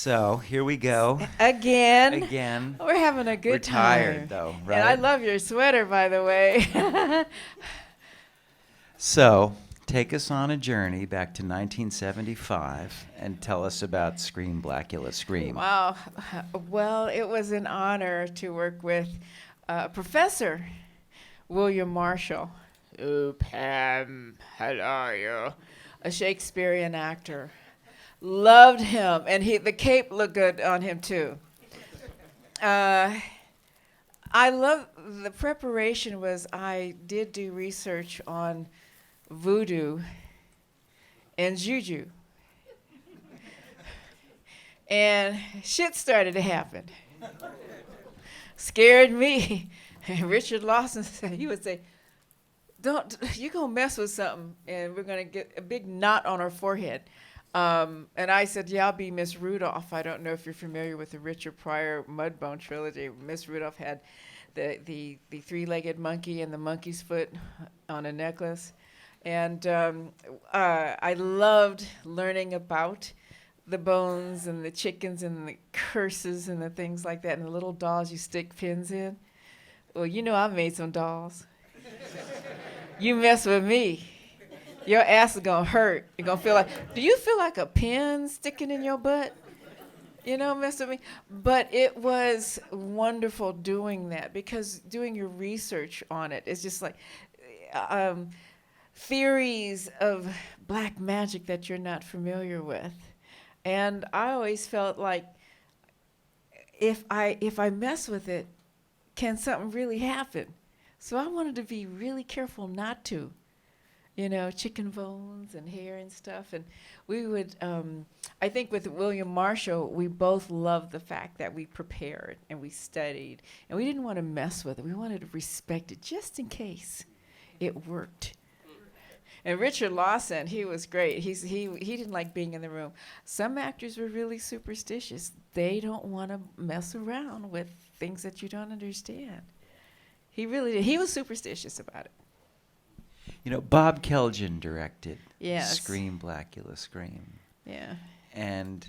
So here we go. Again. Again. We're having a good We're time. tired, though, right? And I love your sweater, by the way. So take us on a journey back to 1975 and tell us about Scream, Blacula, Scream. Wow. Well, it was an honor to work with Professor William Marshall. Oh, Pam, how are you? A Shakespearean actor. Loved him, and the cape looked good on him too. I love the preparation. I did do research on voodoo and juju, and shit started to happen. Scared me. Richard Lawson said, he would say, "Don't you gonna mess with something, and we're gonna get a big knot on our forehead." And I said, yeah, I'll be Miss Rudolph. I don't know if you're familiar with the Richard Pryor Mudbone trilogy. Miss Rudolph had the three-legged monkey and the monkey's foot on a necklace. And I loved learning about the bones and the chickens and the curses and the things like that and the little dolls you stick pins in. Well, you know, I made some dolls. You mess with me, your ass is gonna hurt. You're gonna feel like, do you feel like a pin sticking in your butt? You know, mess with me. But it was wonderful doing that, because doing your research on it is just like theories of black magic that you're not familiar with. And I always felt like if I mess with it, can something really happen? So I wanted to be really careful not to. You know, chicken bones and hair and stuff. And we would, I think with William Marshall, we both loved the fact that we prepared and we studied. And we didn't want to mess with it. We wanted to respect it just in case it worked. And Richard Lawson, he was great. He didn't like being in the room. Some actors were really superstitious. They don't want to mess around with things that you don't understand. He really did. He was superstitious about it. You know, Bob Keljan directed Yes. Scream, Blacula, Scream. Yeah. And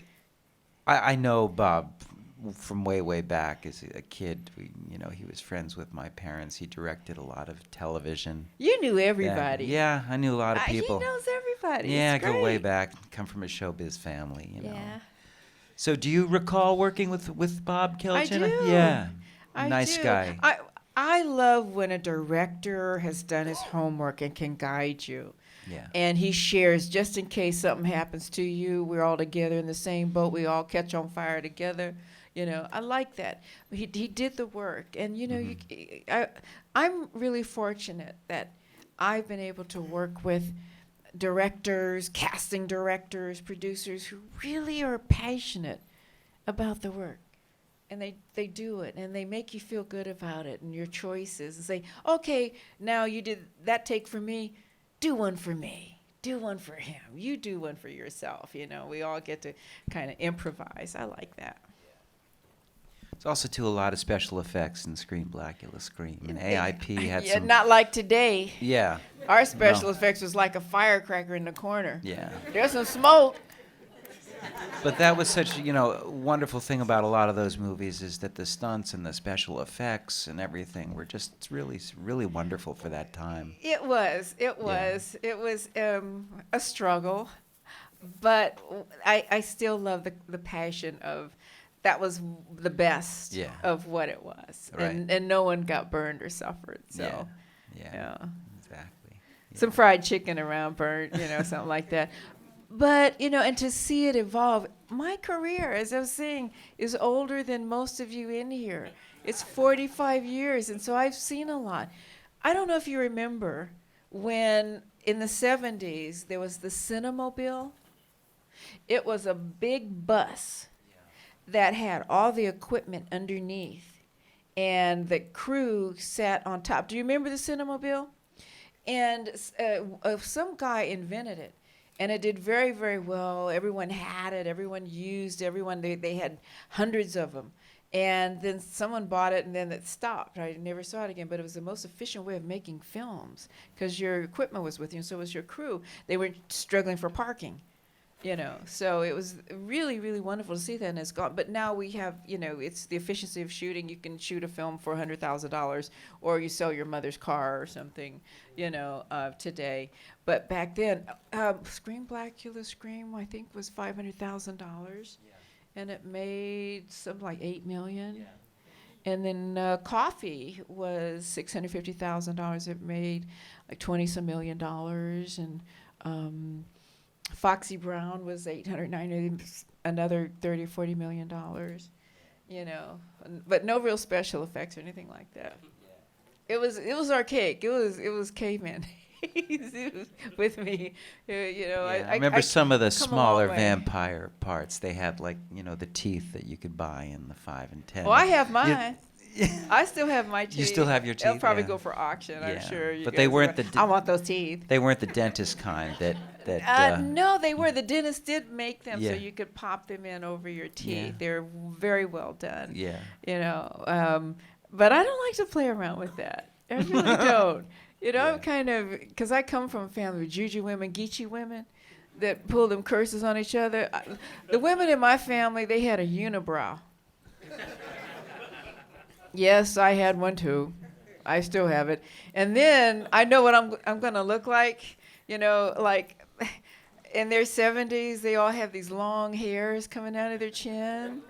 I know Bob from way, way back as a kid. He was friends with my parents. He directed a lot of television. You knew everybody. Yeah, I knew a lot of people. He knows everybody. Yeah, it's go great. way back. Come from a showbiz family, you know. Yeah. So do you recall working with Bob Keljan? I do. Yeah. I Nice do. guy. I love when a director has done his homework and can guide you. Yeah. And he shares, just in case something happens to you, we're all together in the same boat, we all catch on fire together. You know, I like that. He did the work. And, you know, I'm really fortunate that I've been able to work with directors, casting directors, producers who really are passionate about the work. And they do it, and they make you feel good about it and your choices, and say, okay, now you did that take for me, do one for me, do one for him, you do one for yourself. You know, we all get to kind of improvise. I like that. It's also, too, a lot of special effects in Scream, Blacula, Scream. And AIP had Yeah, some... not like today. Yeah. Our special effects was like a firecracker in the corner. Yeah. There's some smoke. But that was such, wonderful thing about a lot of those movies, is that the stunts and the special effects and everything were just really, really wonderful for that time. It was a struggle, but I still love the passion of, that was the best of what it was. Right. And no one got burned or suffered. So Yeah. Exactly. Yeah. Some fried chicken around burnt, something like that. But, and to see it evolve, my career, as I was saying, is older than most of you in here. It's 45 years, and so I've seen a lot. I don't know if you remember when, in the 70s, there was the Cinemobile. It was a big bus that had all the equipment underneath, and the crew sat on top. Do you remember the Cinemobile? And some guy invented it. And it did very, very well. Everyone had it. Everyone used. They had hundreds of them. And then someone bought it, and then it stopped. I never saw it again. But it was the most efficient way of making films, because your equipment was with you, and so was your crew. They were struggling for parking. You know, so it was really, really wonderful to see that, and it's gone. But now we have, you know, it's the efficiency of shooting. You can shoot a film for $100,000, or you sell your mother's car or something, you know, today. But back then, Blacula Scream, I think, was $500,000, and it made something like $8 million. Yeah. And then Coffee was $650,000. It made like 20-some million dollars, and Foxy Brown was 890, another 30-40 million dollars, you know, but no real special effects or anything like that. It was archaic. It was caveman with me, you know. Yeah, I remember some of the come a smaller long way. vampire parts. They had like, you know, the teeth that you could buy in the 5 and 10. Well, I have mine. I still have my teeth. You still have your teeth? They'll probably Yeah. go for auction, I'm Yeah. sure. You But they guys weren't want- the I want those teeth. They weren't the dentist kind that No, they were. The dentist did make them so Yeah. you could pop them in over your teeth. Yeah. They're very well done. yeah. You know, but I don't like to play around with that. I really don't. You know, I'm kind of, because I come from a family of juju women, geechee women that pull them curses on each other. The women in my family, they had a unibrow. Yes, I had one too. I still have it. And then I know what I'm going to look like. You know, like in their 70s, they all have these long hairs coming out of their chin,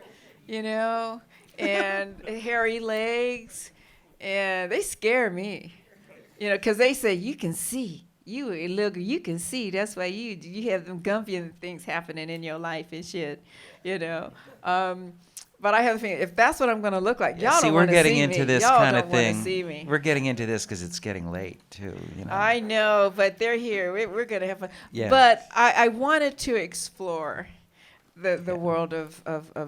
you know, and hairy legs. And they scare me, you know, because they say, you can see. You can see. That's why you have them gumpy things happening in your life and shit, you know. But I have a feeling if that's what I'm going to look like, y'all See, don't we're want to getting see into me. this Y'all kind don't of wanna thing. see me. We're getting into this because it's getting late too. You know. I know, but they're here. We're going to have fun. Yeah. But I wanted to explore the world of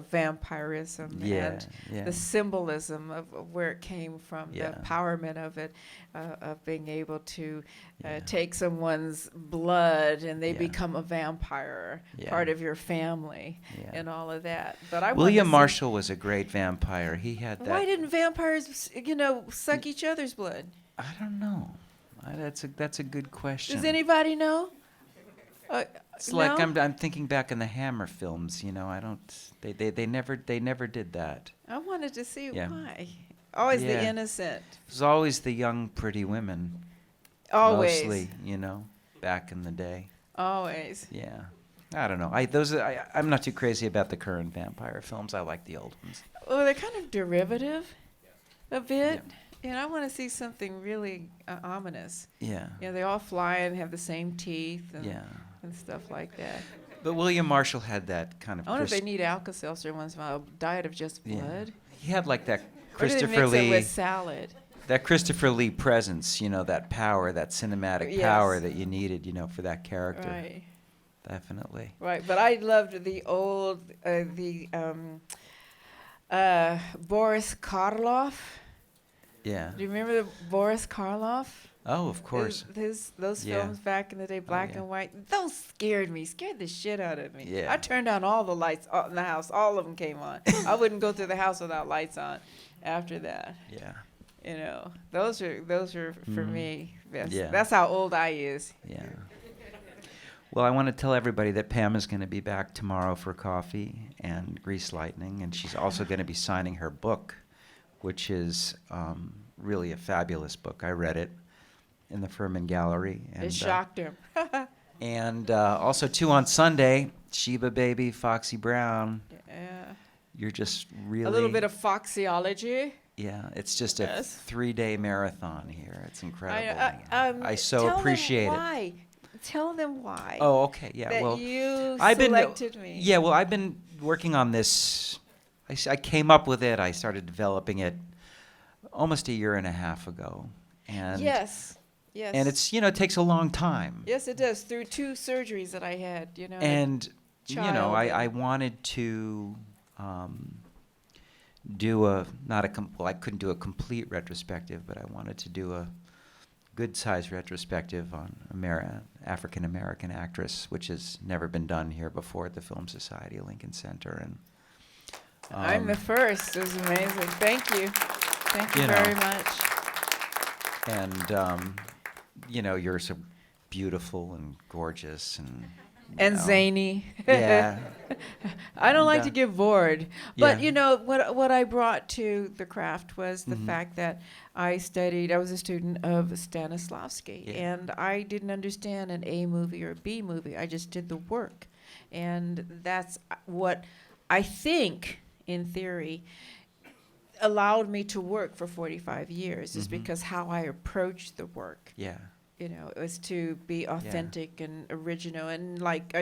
vampirism Yeah, and yeah. the symbolism of where it came from, Yeah. the empowerment of it, of being able to Yeah. take someone's blood and they Yeah. become a vampire, Yeah. part of your family, Yeah. and all of that. But I wanted William to see- Marshall was a great vampire. He had that. Why didn't vampires, you know, suck each other's blood? I don't know. That's a good question. Does anybody know? It's like no? I'm thinking back in the Hammer films. You know, I don't. They never did that. I wanted to see Yeah. why. Always the Yeah. innocent. It was always the young, pretty women. Always. Mostly, you know, back in the day. Always. Yeah. I don't know. I'm not too crazy about the current vampire films. I like the old ones. Well, they're kind of derivative a bit. And I want to see something really ominous. Yeah. You know, they all fly and have the same teeth and, Yeah. and stuff like that. But William Marshall had that kind of. I wonder if they need Alka-Seltzer once in a while, a diet of just blood. He had like that Or do they Christopher mix it Lee. with salad? That Christopher Lee presence, you know, that power, that cinematic Yes. power that you needed, you know, for that character. Right. Definitely. Right, but I loved the old, Boris Karloff. Yeah. Do you remember the Boris Karloff? Oh, of course. Those Yeah. films back in the day, black yeah. and white, those scared the shit out of me. Yeah. I turned on all the lights in the house. All of them came on. I wouldn't go through the house without lights on after that. Yeah. You know, those are for Mhm. me. Yeah. That's how old I is. Yeah. Well, I want to tell everybody that Pam is going to be back tomorrow for coffee and Grease Lightning, and she's also going to be signing her book, which is really a fabulous book. I read it in the Furman Gallery. And, It shocked him. and also, too, on Sunday, Sheba Baby, Foxy Brown. Yeah. You're just really... A little bit of foxyology. Yeah, it's just a Yes. 3-day marathon here. It's incredible. I Tell so them appreciate it. why. Tell them why. Oh, okay. Yeah, that well, you I've been selected me. Yeah, well, I've been working on this. I came up with it. I started developing it almost a year and a half ago. And Yes. Yes. and it's, you know, it takes a long time. Yes, it does. Through 2 surgeries that I had, you know. And you know, child I wanted to do I couldn't do a complete retrospective, but I wanted to do a good size retrospective on African American actress, which has never been done here before at the Film Society of Lincoln Center. And I'm the first. It was amazing. Thank you. Thank you You know. very much. and you know, you're so beautiful and gorgeous, and and know. zany. Yeah. I don't like And, to get bored. But yeah. you know what I brought to the craft was the Mhm. fact that I was a student of Stanislavski, Yeah. and I didn't understand an A movie or a B movie. I just did the work. And that's what I think, in theory, allowed me to work for 45 years, is Mhm. because how I approached the work. Yeah. You know, it was to be authentic and original. And like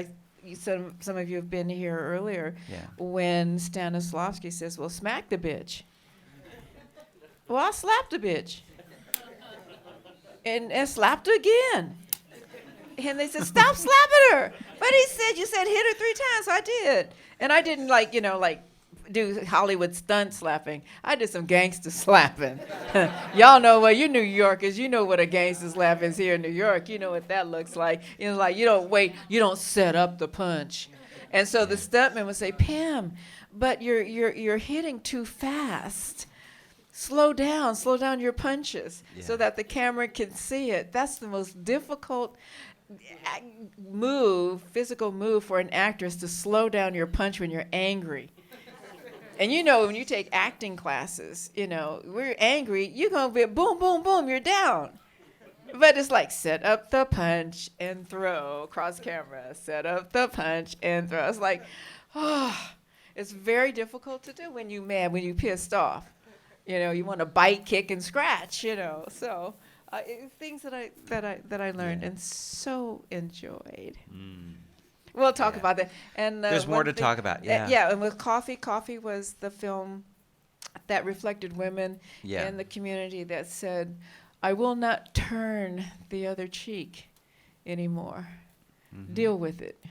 some of you have been here earlier Yeah. when Stanislavski says, well, smack the bitch. Well, I slapped the bitch. And slapped her again. And they said, stop slapping her. But he said, you said hit her 3 times. So I did. And I didn't do Hollywood stunt slapping. I did some gangster slapping. Y'all know what, you New Yorkers, you know what a gangster slap is here in New York. You know what that looks like. You know, like you don't set up the punch. And so the stuntman would say, Pam, but you're hitting too fast. Slow down your punches so Yeah. that the camera can see it. That's the most difficult physical move for an actress, to slow down your punch when you're angry. And you know, when you take acting classes, you know, we're angry, you're going to be boom, boom, boom, you're down. But it's like, set up the punch and throw, cross camera, set up the punch and throw. It's like, it's very difficult to do when you're mad, when you're pissed off. You know, you want to bite, kick, and scratch, you know. So things that I learned Yeah. and so enjoyed. Mm. We'll talk Yeah. about that. And There's more one to thing- talk about. Yeah. yeah, and with Coffee was the film that reflected women Yeah. in the community that said, I will not turn the other cheek anymore. Mhm. Deal with it.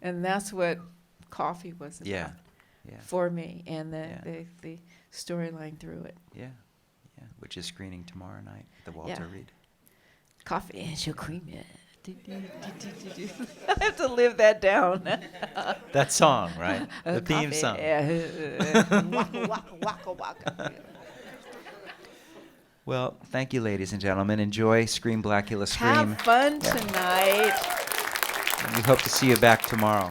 And that's what Coffee was about Yeah. Yeah. for me, and Yeah. the storyline through it. Yeah. Yeah. Which is screening tomorrow night at the Walter Yeah. Reed. Coffee and she'll cream it. I have to live that down. That song, right? The theme Coffee, song. waka, waka, waka, waka. Well, thank you, ladies and gentlemen. Enjoy Scream Blacula Scream. Have fun Yeah. tonight. And we hope to see you back tomorrow.